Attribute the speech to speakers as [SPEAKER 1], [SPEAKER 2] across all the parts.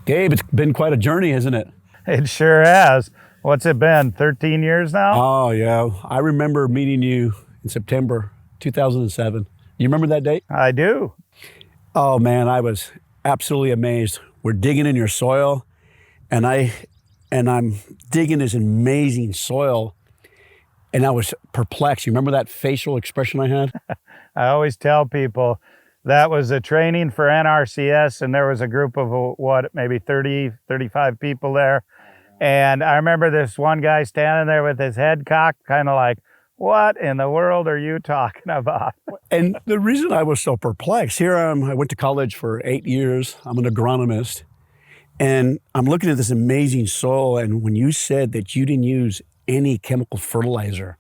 [SPEAKER 1] Gabe, it's been quite a journey, isn't it?
[SPEAKER 2] It sure has. What's it been, 13 years now?
[SPEAKER 1] Oh, yeah. I remember meeting you in September 2007. You remember that date?
[SPEAKER 2] I do.
[SPEAKER 1] Oh, man, I was absolutely amazed. We're digging in your soil, and I'm digging this amazing soil, and I was perplexed. You remember that facial expression I had?
[SPEAKER 2] I always tell people that was a training for NRCS, and there was a group of, maybe 30, 35 people there. And I remember this one guy standing there with his head cocked, kind of like, what in the world are you talking about?
[SPEAKER 1] And the reason I was so perplexed, here I went to college for 8 years. I'm an agronomist. And I'm looking at this amazing soil. And when you said that you didn't use any chemical fertilizer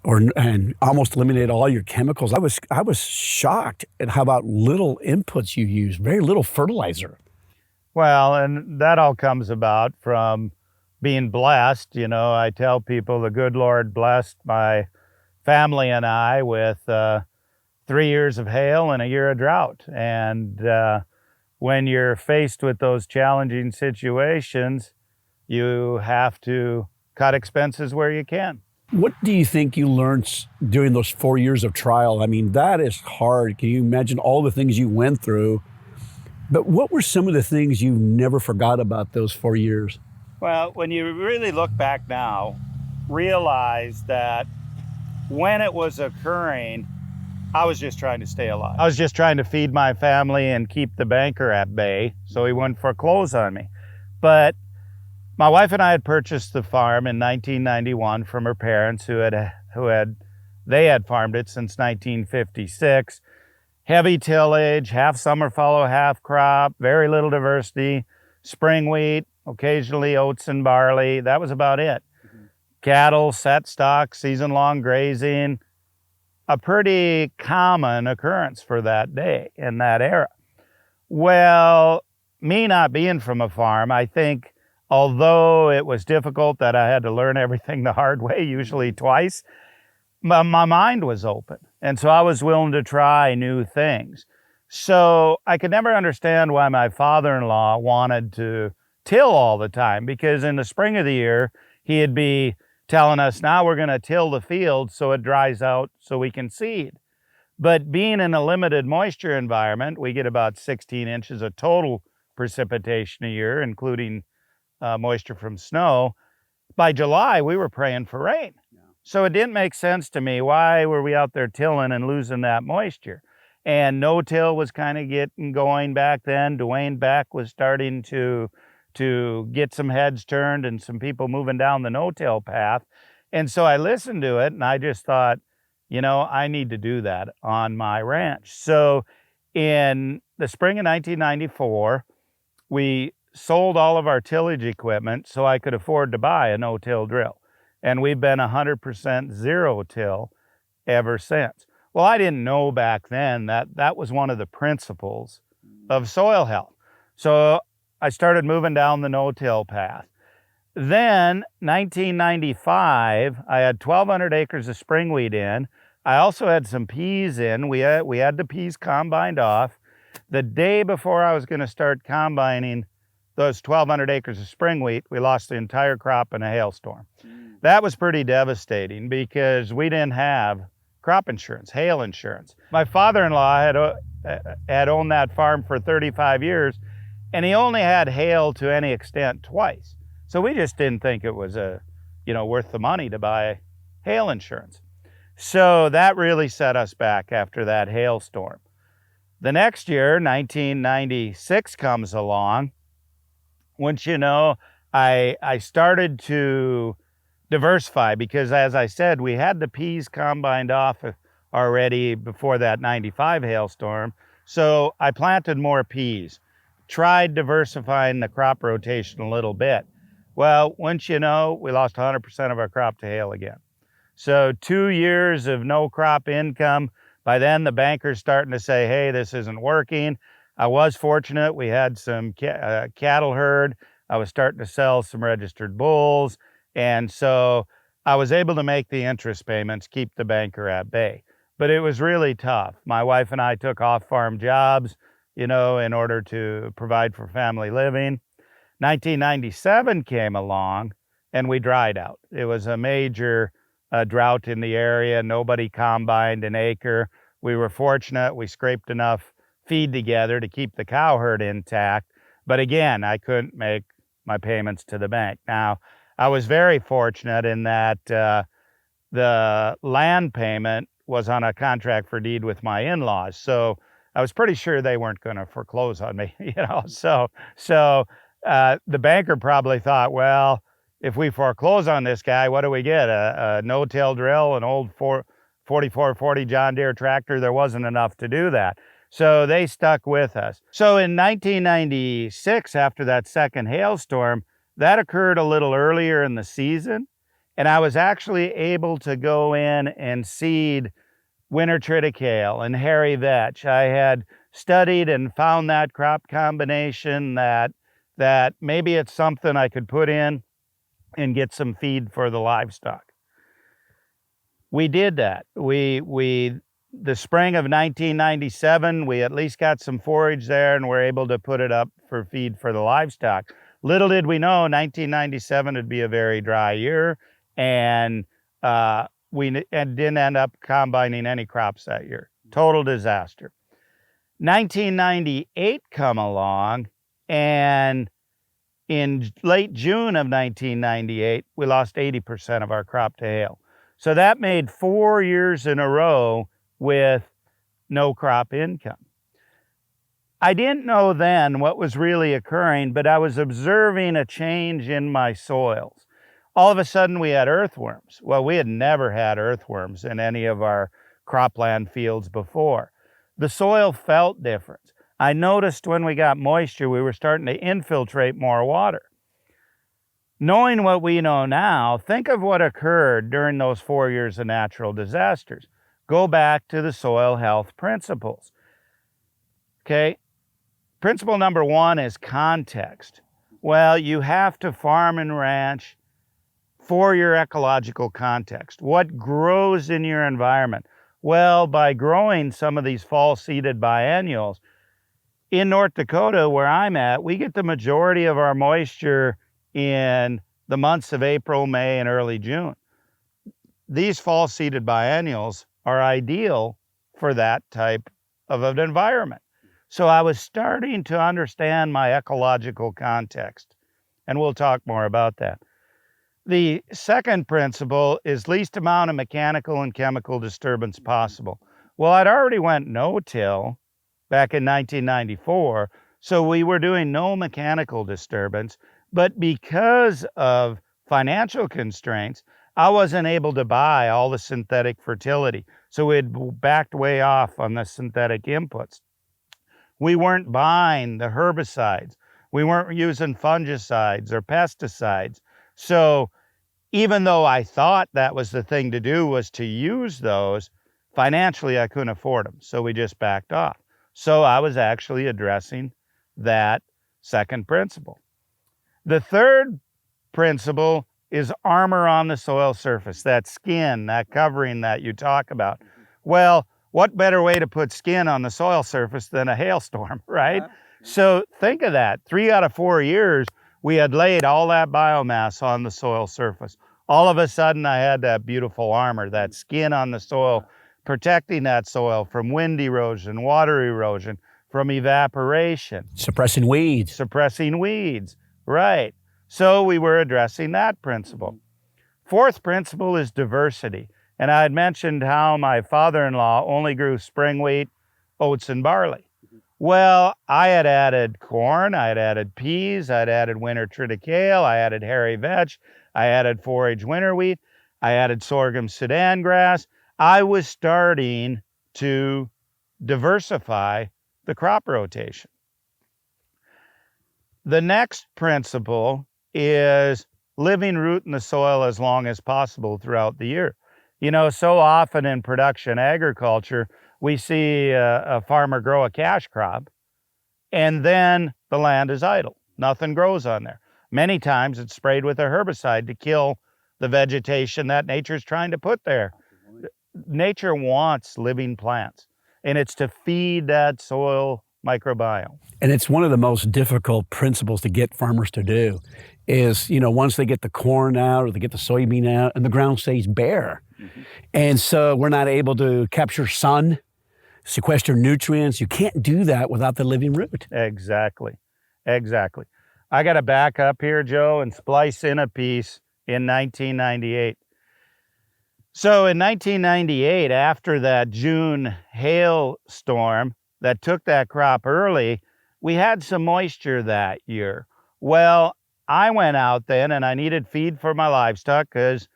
[SPEAKER 1] and almost eliminated all your chemicals, I was shocked at how about little inputs you use, very little fertilizer.
[SPEAKER 2] Well, and that all comes about from being blessed. You know, I tell people the good Lord blessed my family and I with 3 years of hail and a year of drought. And when you're faced with those challenging situations, you have to cut expenses where you can.
[SPEAKER 1] What do you think you learned during those 4 years of trial? I mean, that is hard. Can you imagine all the things you went through? But what were some of the things you never forgot about those 4 years?
[SPEAKER 2] Well, when you really look back now, realize that when it was occurring, I was just trying to stay alive. I was just trying to feed my family and keep the banker at bay so he wouldn't foreclose on me. But my wife and I had purchased the farm in 1991 from her parents who had farmed it since 1956. Heavy tillage, half summer fallow, half crop, very little diversity, spring wheat, occasionally oats and barley. That was about it. Cattle, set stock, season-long grazing, a pretty common occurrence for that day in that era. Well, me not being from a farm, I think although it was difficult that I had to learn everything the hard way, usually twice, my mind was open. And so I was willing to try new things. So I could never understand why my father-in-law wanted to till all the time, because in the spring of the year, he'd be telling us, now we're going to till the field so it dries out so we can seed. But being in a limited moisture environment, we get about 16 inches of total precipitation a year, including moisture from snow. By July, we were praying for rain. So it didn't make sense to me. Why were we out there tilling and losing that moisture? And no-till was kind of getting going back then. Dwayne Beck was starting to get some heads turned and some people moving down the no-till path. And so I listened to it and I just thought, you know, I need to do that on my ranch. So in the spring of 1994, we sold all of our tillage equipment so I could afford to buy a no-till drill. And we've been 100% zero-till ever since. Well, I didn't know back then that that was one of the principles of soil health. So I started moving down the no-till path. Then, 1995, I had 1,200 acres of spring wheat in. I also had some peas in. We had the peas combined off. The day before I was going to start combining those 1,200 acres of spring wheat, we lost the entire crop in a hailstorm. That was pretty devastating because we didn't have crop insurance, hail insurance. My father-in-law had owned that farm for 35 years, and he only had hail to any extent twice. So we just didn't think it was worth the money to buy hail insurance. So that really set us back after that hailstorm. The next year, 1996 comes along. Once you know, I started to diversify because, as I said, we had the peas combined off already before that 95 hailstorm. So I planted more peas, tried diversifying the crop rotation a little bit. Well, once you know, we lost 100% of our crop to hail again. So 2 years of no crop income. By then, the bankers starting to say, hey, this isn't working. I was fortunate. We had some cattle herd. I was starting to sell some registered bulls. And so I was able to make the interest payments, keep the banker at bay. But it was really tough. My wife and I took off-farm jobs. in order to provide for family living. 1997 came along and we dried out. It was a major drought in the area. Nobody combined an acre. We were fortunate. We scraped enough feed together to keep the cow herd intact. But again, I couldn't make my payments to the bank. Now, I was very fortunate in that the land payment was on a contract for deed with my in-laws. So I was pretty sure they weren't going to foreclose on me, So the banker probably thought, well, if we foreclose on this guy, what do we get? A no-till drill, an old 4440 John Deere tractor? There wasn't enough to do that. So they stuck with us. So in 1996, after that second hailstorm, that occurred a little earlier in the season, and I was actually able to go in and seed winter triticale and hairy vetch. I had studied and found that crop combination that maybe it's something I could put in and get some feed for the livestock. We did that. The spring of 1997, we at least got some forage there and were able to put it up for feed for the livestock. Little did we know 1997 would be a very dry year, and we didn't end up combining any crops that year. Total disaster. 1998 come along, and in late June of 1998, we lost 80% of our crop to hail. So that made 4 years in a row with no crop income. I didn't know then what was really occurring, but I was observing a change in my soils. All of a sudden we had earthworms. Well, we had never had earthworms in any of our cropland fields before. The soil felt different. I noticed when we got moisture, we were starting to infiltrate more water. Knowing what we know now, think of what occurred during those 4 years of natural disasters. Go back to the soil health principles. Okay, principle number 1 is context. Well, you have to farm and ranch for your ecological context. What grows in your environment? Well, by growing some of these fall-seeded biennials, in North Dakota, where I'm at, we get the majority of our moisture in the months of April, May, and early June. These fall-seeded biennials are ideal for that type of an environment. So I was starting to understand my ecological context, and we'll talk more about that. The second principle is least amount of mechanical and chemical disturbance possible. Well, I'd already went no-till back in 1994, so we were doing no mechanical disturbance, but because of financial constraints, I wasn't able to buy all the synthetic fertility. So we had backed way off on the synthetic inputs. We weren't buying the herbicides. We weren't using fungicides or pesticides. So even though I thought that was the thing to do, was to use those, financially I couldn't afford them. So we just backed off. So I was actually addressing that second principle. The third principle is armor on the soil surface, that skin, that covering that you talk about. Well, what better way to put skin on the soil surface than a hailstorm, right? So think of that. 3 out of 4 years, we had laid all that biomass on the soil surface. All of a sudden, I had that beautiful armor, that skin on the soil, protecting that soil from wind erosion, water erosion, from evaporation.
[SPEAKER 1] Suppressing weeds.
[SPEAKER 2] Suppressing weeds, right. So we were addressing that principle. Fourth principle is diversity. And I had mentioned how my father-in-law only grew spring wheat, oats, and barley. Well, I had added corn, I had added peas, I had added winter triticale, I added hairy vetch, I added forage winter wheat, I added sorghum Sudan grass. I was starting to diversify the crop rotation. The next principle is living root in the soil as long as possible throughout the year. So often in production agriculture, we see a farmer grow a cash crop, and then the land is idle. Nothing grows on there. Many times it's sprayed with a herbicide to kill the vegetation that nature's trying to put there. Nature wants living plants, and it's to feed that soil microbiome.
[SPEAKER 1] And it's one of the most difficult principles to get farmers to do is, once they get the corn out or they get the soybean out and the ground stays bare. Mm-hmm. And so we're not able to capture sun, sequester nutrients. You can't do that without the living root.
[SPEAKER 2] Exactly. I got to back up here, Joe, and splice in a piece in 1998. So in 1998, after that June hailstorm that took that crop early, we had some moisture that year. Well, I went out then and I needed feed for my livestock because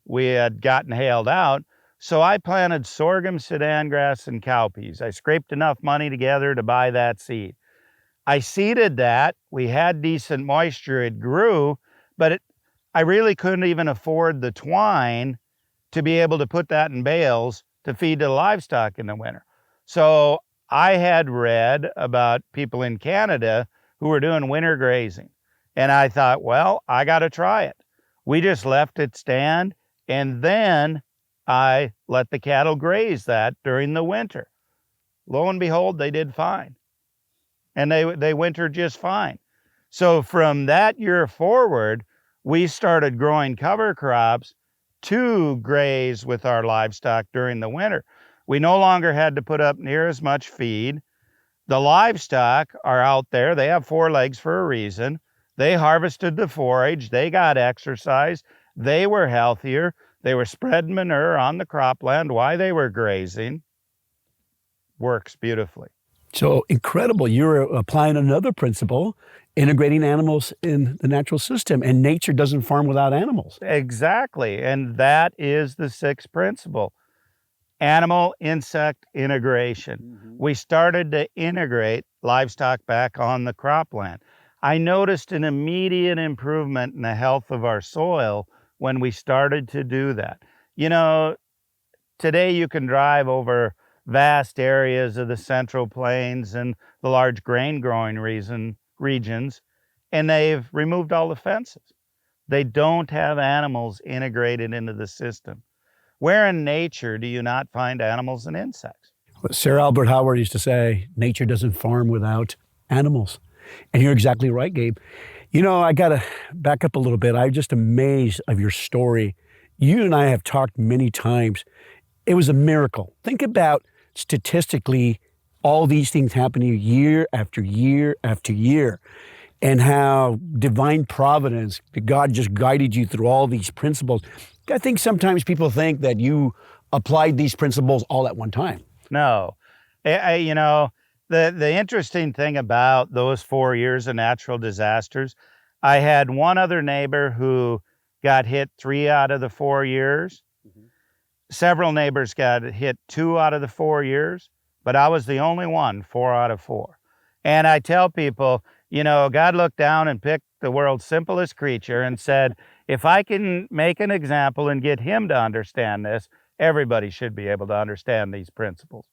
[SPEAKER 2] we had gotten hailed out. So I planted sorghum, sudan grass, and cowpeas. I scraped enough money together to buy that seed. I seeded that. We had decent moisture. It grew, but I really couldn't even afford the twine to be able to put that in bales to feed the livestock in the winter. So I had read about people in Canada who were doing winter grazing. And I thought, well, I got to try it. We just left it stand, and then I let the cattle graze that during the winter. Lo and behold, they did fine. And they wintered just fine. So from that year forward, we started growing cover crops to graze with our livestock during the winter. We no longer had to put up near as much feed. The livestock are out there. They have 4 legs for a reason. They harvested the forage. They got exercise. They were healthier. They were spreading manure on the cropland while they were grazing. Works beautifully.
[SPEAKER 1] So incredible. You're applying another principle, integrating animals in the natural system, and nature doesn't farm without animals.
[SPEAKER 2] Exactly. And that is the 6th principle. Animal insect integration. Mm-hmm. We started to integrate livestock back on the cropland. I noticed an immediate improvement in the health of our soil when we started to do that. Today you can drive over vast areas of the Central Plains and the large grain growing regions, and they've removed all the fences. They don't have animals integrated into the system. Where in nature do you not find animals and insects?
[SPEAKER 1] Sir Albert Howard used to say, nature doesn't farm without animals. And you're exactly right, Gabe. I got to back up a little bit. I'm just amazed of your story. You and I have talked many times. It was a miracle. Think about statistically all these things happening year after year after year, and how divine providence, God just guided you through all these principles. I think sometimes people think that you applied these principles all at one time.
[SPEAKER 2] No. The interesting thing about those 4 years of natural disasters, I had one other neighbor who got hit 3 out of the 4 years. Mm-hmm. Several neighbors got hit 2 out of the 4 years, but I was the only one 4 out of 4. And I tell people, God looked down and picked the world's simplest creature and said, if I can make an example and get him to understand this, everybody should be able to understand these principles.